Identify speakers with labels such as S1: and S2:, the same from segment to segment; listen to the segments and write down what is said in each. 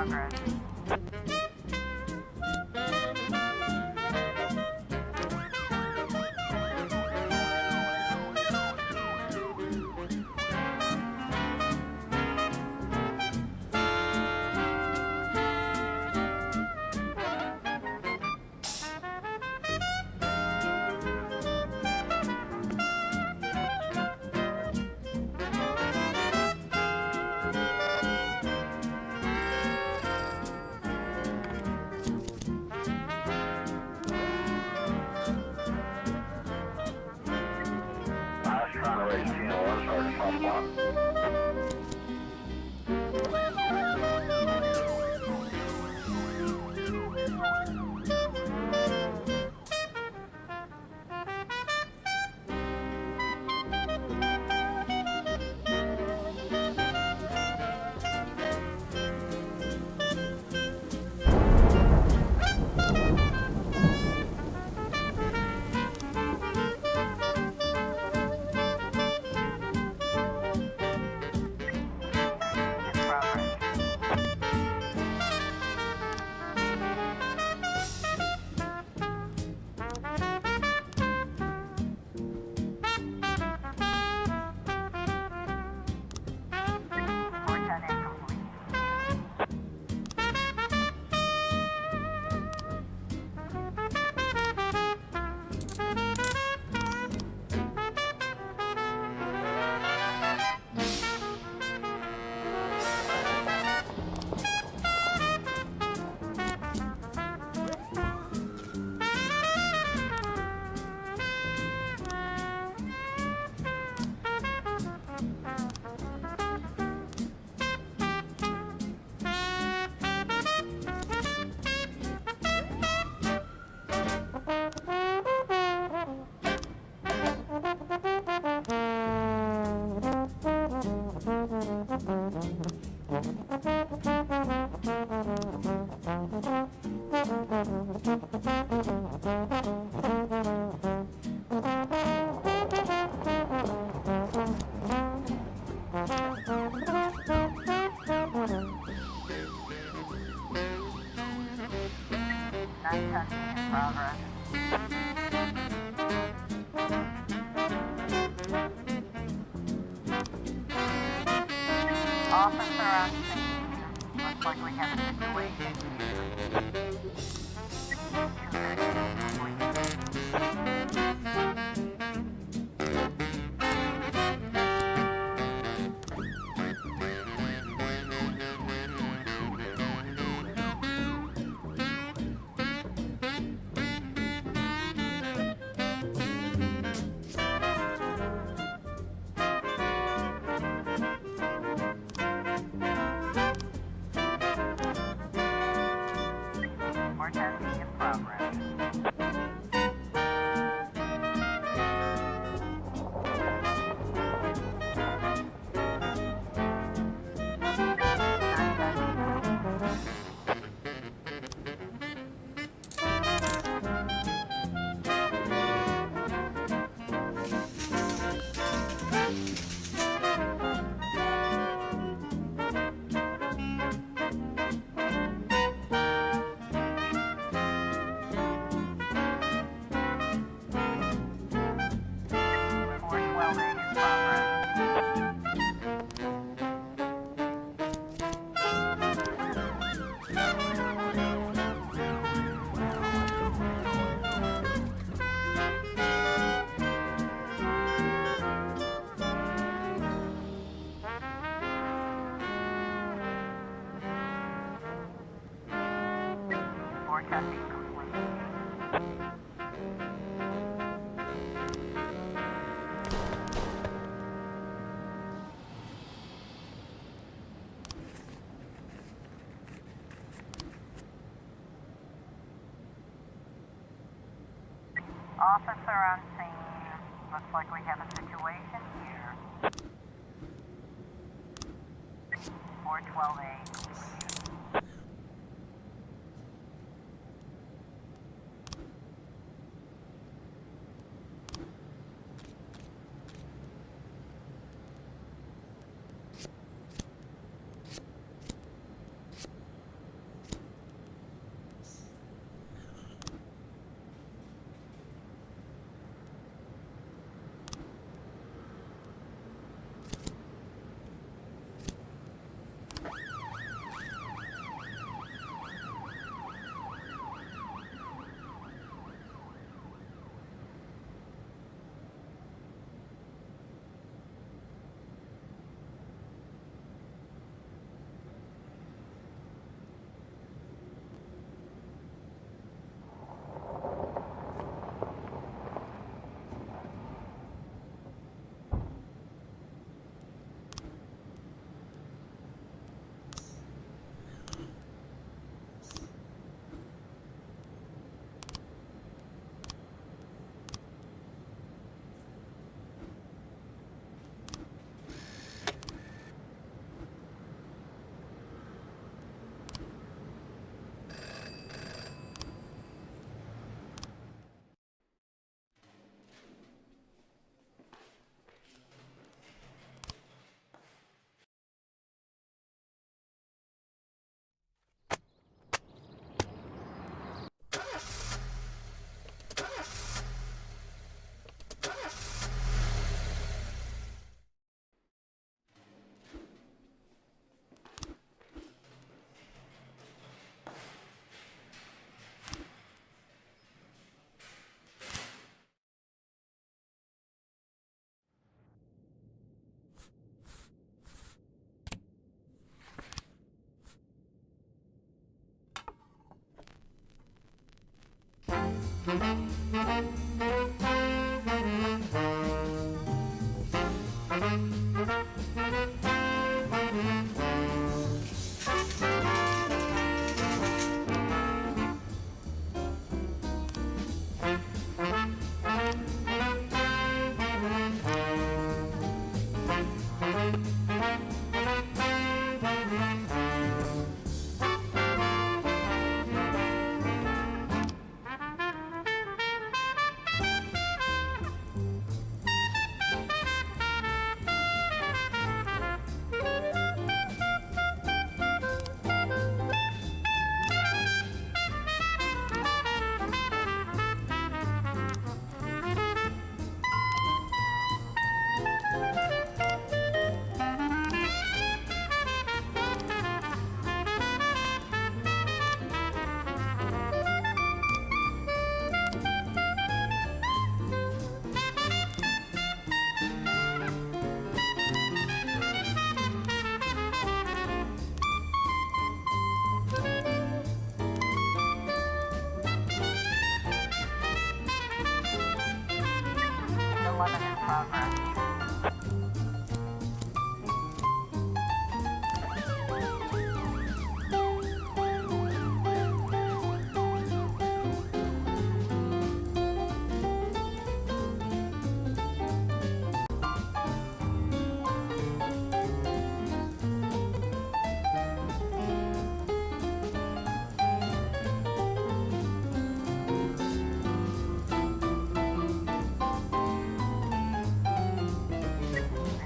S1: progress. Officer on scene. Looks like we have a situation here. More testing in progress. Forecasting complete. Officer on scene. Looks like we have a situation here. 412A. 11 in progress.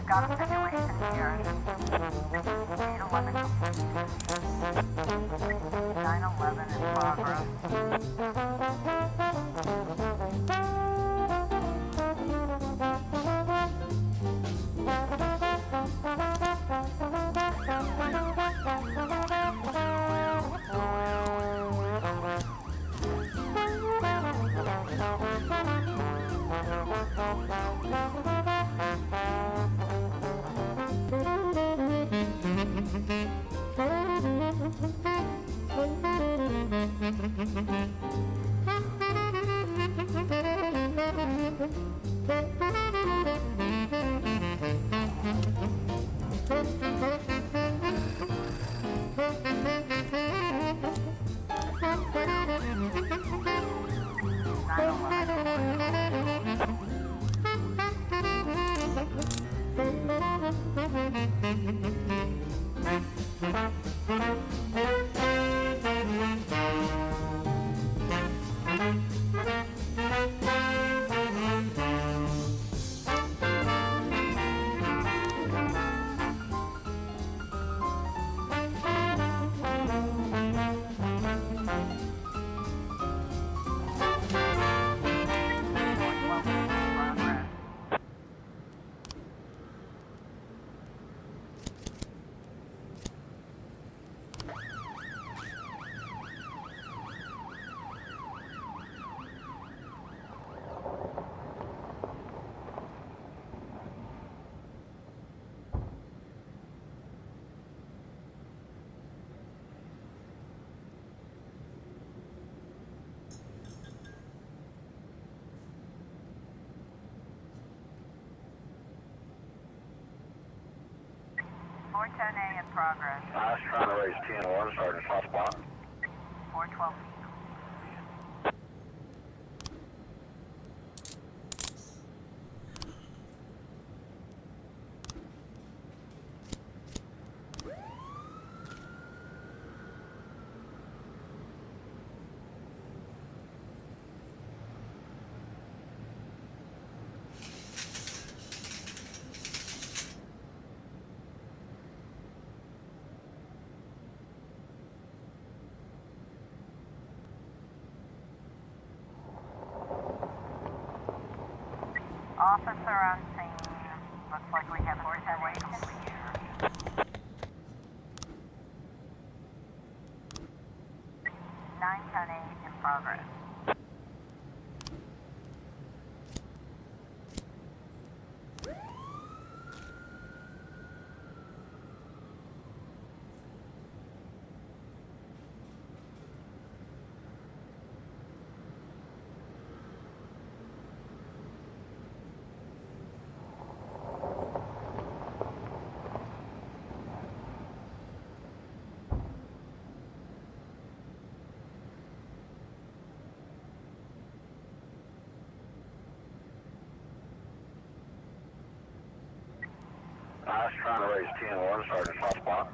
S1: Got a situation here. 811 complete. 911 in progress. A in progress.
S2: I was trying to raise 10-1, starting to soft spot.
S1: 412. Officer on scene. Looks like we have a situation here. 910 in progress.
S2: Josh trying to raise TN1, starting soft spot.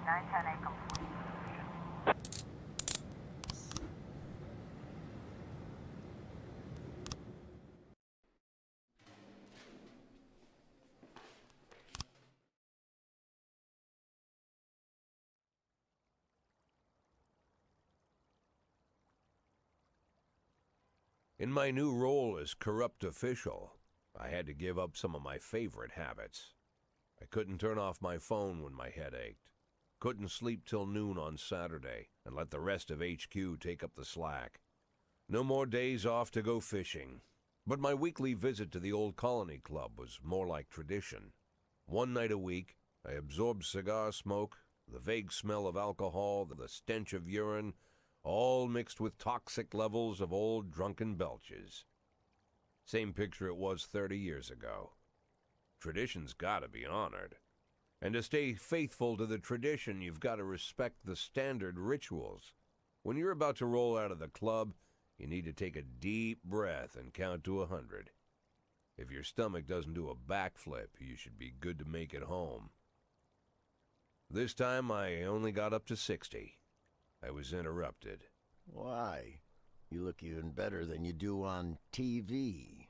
S1: Nine ten eight complete.
S3: In my new role as corrupt official, I had to give up some of my favorite habits. I couldn't turn off my phone when my head ached. Couldn't sleep till noon on Saturday and let the rest of HQ take up the slack. No more days off to go fishing. But my weekly visit to the old colony club was more like tradition. One night a week, I absorbed cigar smoke, the vague smell of alcohol, the stench of urine, all mixed with toxic levels of old drunken belches. Same picture it was 30 years ago. Tradition's gotta be honored. And to stay faithful to the tradition, you've got to respect the standard rituals. When you're about to roll out of the club, you need to take a deep breath and count to 100. If your stomach doesn't do a backflip, you should be good to make it home. This time I only got up to 60. I was interrupted.
S4: Why? You look even better than you do on TV.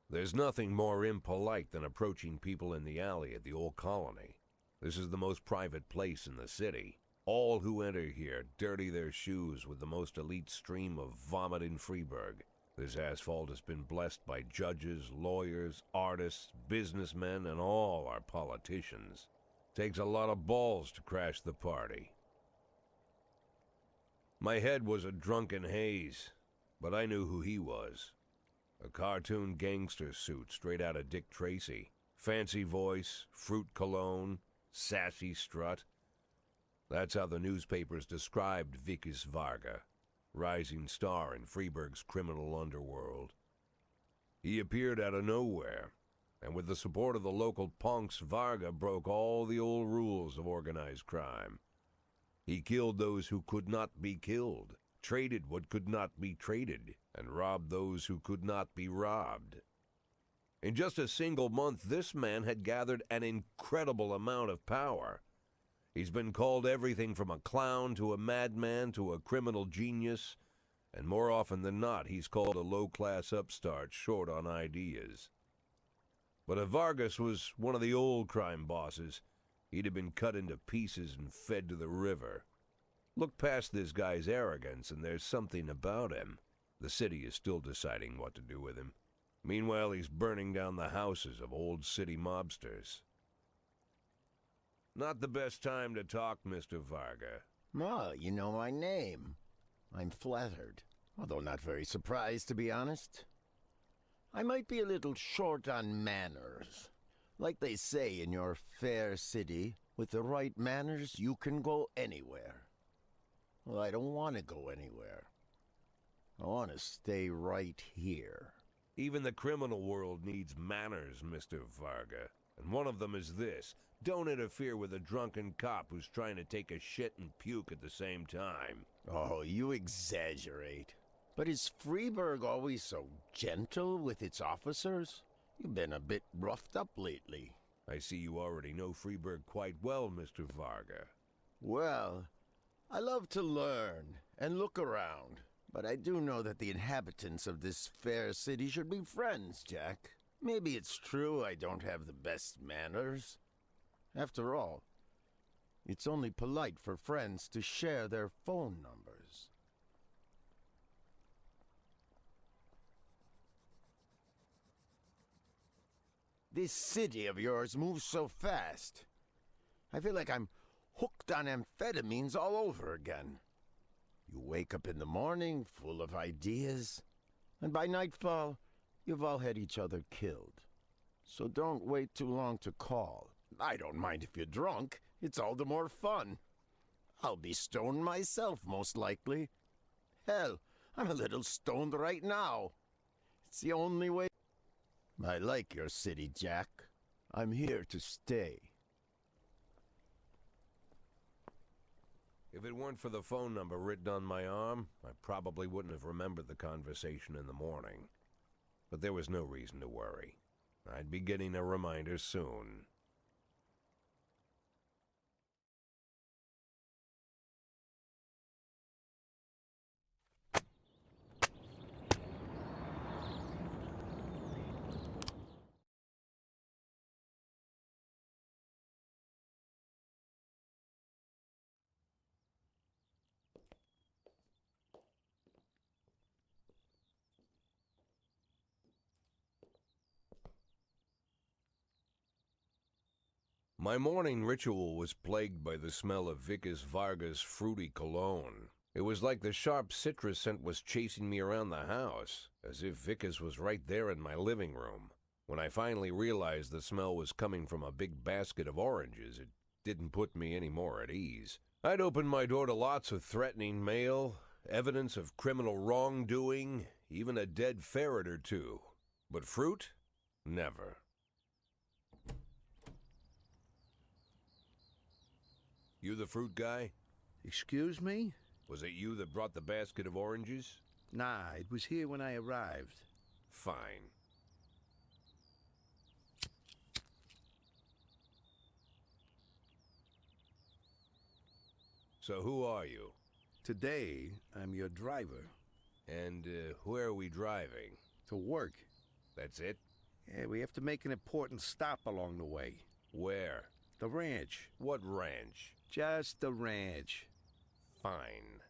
S3: There's nothing more impolite than approaching people in the alley at the old colony. This is the most private place in the city. All who enter here dirty their shoes with the most elite stream of vomit in Freeburg. This asphalt has been blessed by judges, lawyers, artists, businessmen, and all our politicians. Takes a lot of balls to crash the party. My head was a drunken haze, but I knew who he was. A cartoon gangster suit straight out of Dick Tracy. Fancy voice, fruit cologne, sassy strut. That's how the newspapers described Vikas Varga, rising star in Freeburg's criminal underworld. He appeared out of nowhere, and with the support of the local punks, Varga broke all the old rules of organized crime. He killed those who could not be killed, traded what could not be traded, and robbed those who could not be robbed. In just a single month, this man had gathered an incredible amount of power. He's been called everything from a clown to a madman to a criminal genius, and more often than not, he's called a low-class upstart short on ideas. But if Vargas was one of the old crime bosses, he'd have been cut into pieces and fed to the river. Look past this guy's arrogance, and there's something about him. The city is still deciding what to do with him. Meanwhile, he's burning down the houses of old city mobsters. Not the best time to talk, Mr. Varga.
S4: Well, you know my name. I'm flattered, although not very surprised, to be honest. I might be a little short on manners. Like they say in your fair city, with the right manners, you can go anywhere. Well, I don't want to go anywhere. I want to stay right here.
S3: Even the criminal world needs manners, Mr. Varga. And one of them is this. Don't interfere with a drunken cop who's trying to take a shit and puke at the same time.
S4: Oh, you exaggerate. But is Freeburg always so gentle with its officers? You've been a bit roughed up lately.
S3: I see you already know Freeburg quite well, Mr. Varga.
S4: Well, I love to learn and look around. But I do know that the inhabitants of this fair city should be friends, Jack. Maybe it's true I don't have the best manners. After all, it's only polite for friends to share their phone numbers. This city of yours moves so fast. I feel like I'm hooked on amphetamines all over again. You wake up in the morning full of ideas, and by nightfall, you've all had each other killed. So don't wait too long to call. I don't mind if you're drunk. It's all the more fun. I'll be stoned myself, most likely. Hell, I'm a little stoned right now. It's the only way. I like your city, Jack. I'm here to stay.
S3: If it weren't for the phone number written on my arm, I probably wouldn't have remembered the conversation in the morning. But there was no reason to worry. I'd be getting a reminder soon. My morning ritual was plagued by the smell of Vickers Varga's fruity cologne. It was like the sharp citrus scent was chasing me around the house, as if Vickers was right there in my living room. When I finally realized the smell was coming from a big basket of oranges, it didn't put me any more at ease. I'd opened my door to lots of threatening mail, evidence of criminal wrongdoing, even a dead ferret or two. But fruit? Never. You the fruit guy?
S5: Excuse me?
S3: Was it you that brought the basket of oranges?
S5: Nah, it was here when I arrived.
S3: Fine. So who are you?
S5: Today, I'm your driver.
S3: And where are we driving?
S5: To work.
S3: That's it?
S5: Yeah, we have to make an important stop along the way.
S3: Where?
S5: The ranch.
S3: What ranch?
S5: Just the ranch.
S3: Fine.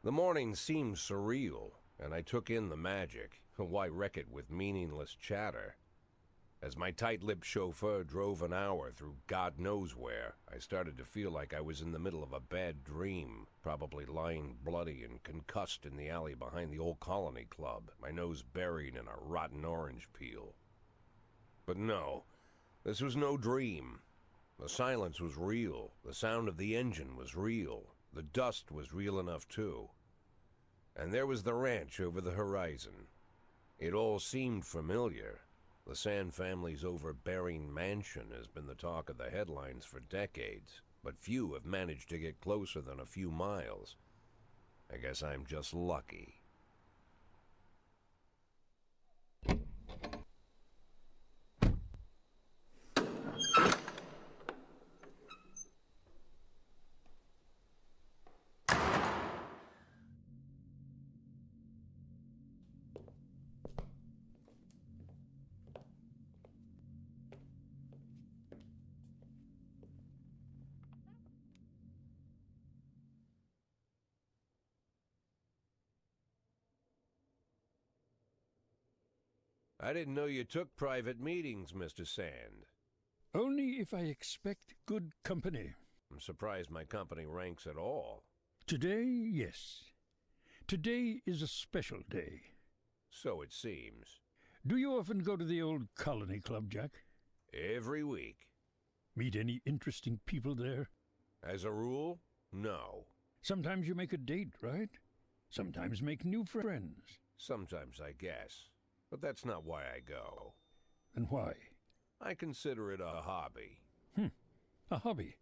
S3: The morning seemed surreal, and I took in the magic. Why wreck it with meaningless chatter? As my tight-lipped chauffeur drove an hour through God knows where, I started to feel like I was in the middle of a bad dream, probably lying bloody and concussed in the alley behind the old Colony Club, my nose buried in a rotten orange peel. But no, this was no dream. The silence was real. The sound of the engine was real. The dust was real enough, too. And there was the ranch over the horizon. It all seemed familiar. The Sand family's overbearing mansion has been the talk of the headlines for decades, but few have managed to get closer than a few miles. I guess I'm just lucky. I didn't know you took private meetings, Mr. Sand.
S6: Only if I expect good company.
S3: I'm surprised my company ranks at all.
S6: Today, yes. Today is a special day.
S3: So it seems.
S6: Do you often go to the old Colony Club, Jack?
S3: Every week.
S6: Meet any interesting people there?
S3: As a rule, no.
S6: Sometimes you make a date, right? sometimes make new friends.
S3: Sometimes, I guess. But that's not why I go.
S6: And why?
S3: I consider it a hobby.
S6: A hobby.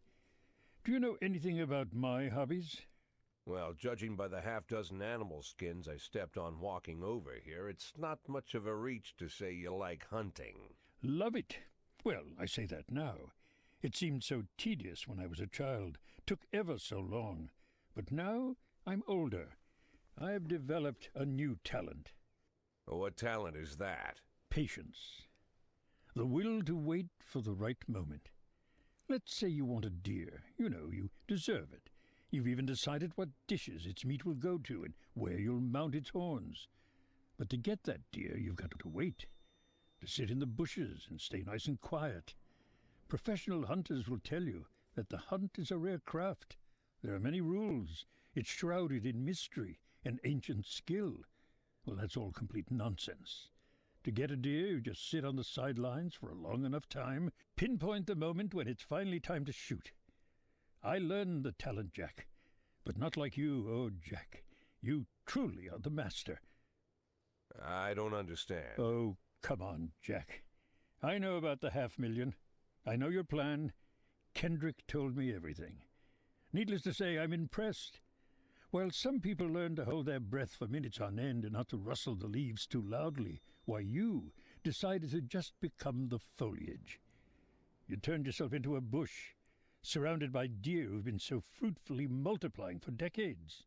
S6: Do you know anything about my hobbies?
S3: Well, judging by the half-dozen animal skins I stepped on walking over here, it's not much of a reach to say you like hunting.
S6: Love it. Well, I say that now. It seemed so tedious when I was a child, took ever so long. But now I'm older. I've developed a new talent.
S3: What talent is that?
S6: Patience. The will to wait for the right moment. Let's say you want a deer. You know, you deserve it. You've even decided what dishes its meat will go to and where you'll mount its horns. But to get that deer, you've got to wait. To sit in the bushes and stay nice and quiet. Professional hunters will tell you that the hunt is a rare craft. There are many rules. It's shrouded in mystery and ancient skill. Well, that's all complete nonsense. To get a deer, you just sit on the sidelines for a long enough time, pinpoint the moment when it's finally time to shoot. I learned the talent, Jack, but not like you, oh, Jack. You truly are the master.
S3: I don't understand.
S6: Oh, come on, Jack. I know about the 500,000. I know your plan. Kendrick told me everything. Needless to say, I'm impressed. While some people learn to hold their breath for minutes on end and not to rustle the leaves too loudly, why you decided to just become the foliage. You turned yourself into a bush, surrounded by deer who've been so fruitfully multiplying for decades.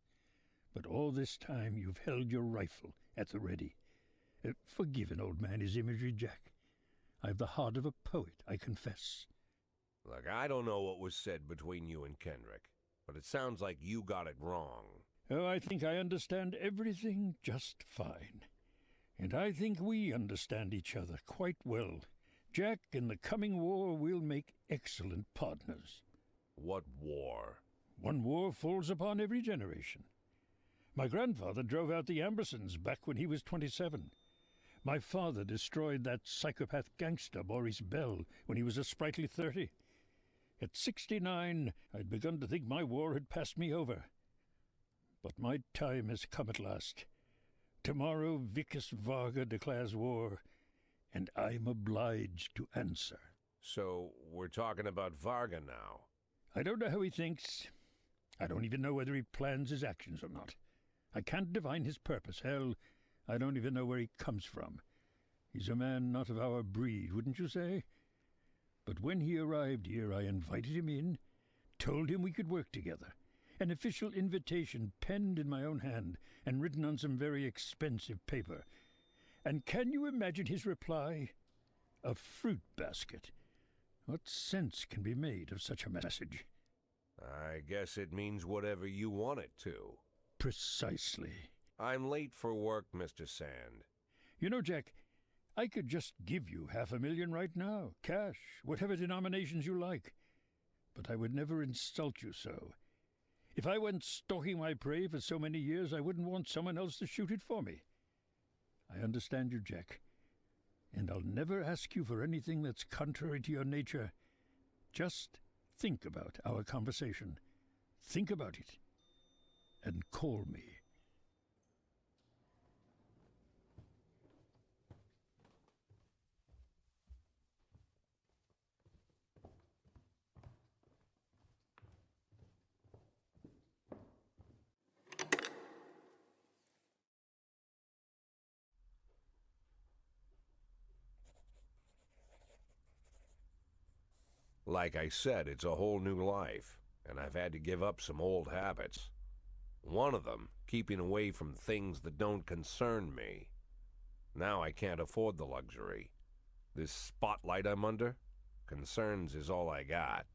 S6: But all this time you've held your rifle at the ready. Forgive an old man his imagery, Jack. I've the heart of a poet, I confess.
S3: Look, I don't know what was said between you and Kendrick, but it sounds like you got it wrong.
S6: Oh, I think I understand everything just fine. And I think we understand each other quite well. Jack, in the coming war, we'll make excellent partners.
S3: What war?
S6: One war falls upon every generation. My grandfather drove out the Ambersons back when he was 27. My father destroyed that psychopath gangster Maurice Bell when he was a sprightly 30. At 69, I'd begun to think my war had passed me over. But my time has come at last. Tomorrow Vicus Varga declares war, and I'm obliged to answer.
S3: So, we're talking about Varga now.
S6: I don't know how he thinks. I don't even know whether he plans his actions or not. I can't divine his purpose. Hell, I don't even know where he comes from. He's a man not of our breed, wouldn't you say? But when he arrived here, I invited him in, told him we could work together. An official invitation penned in my own hand and written on some very expensive paper. And can you imagine his reply? A fruit basket. What sense can be made of such a message?
S3: I guess it means whatever you want it to.
S6: Precisely.
S3: I'm late for work, Mr. Sand.
S6: You know, Jack, I could just give you 500,000 right now, cash, whatever denominations you like. But I would never insult you so. If I went stalking my prey for so many years, I wouldn't want someone else to shoot it for me. I understand you, Jack, and I'll never ask you for anything that's contrary to your nature. Just think about our conversation. Think about it, and call me.
S3: Like I said, it's a whole new life, and I've had to give up some old habits. One of them, keeping away from things that don't concern me. Now I can't afford the luxury. This spotlight I'm under, concerns is all I got.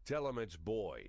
S3: Tell him it's Boyd.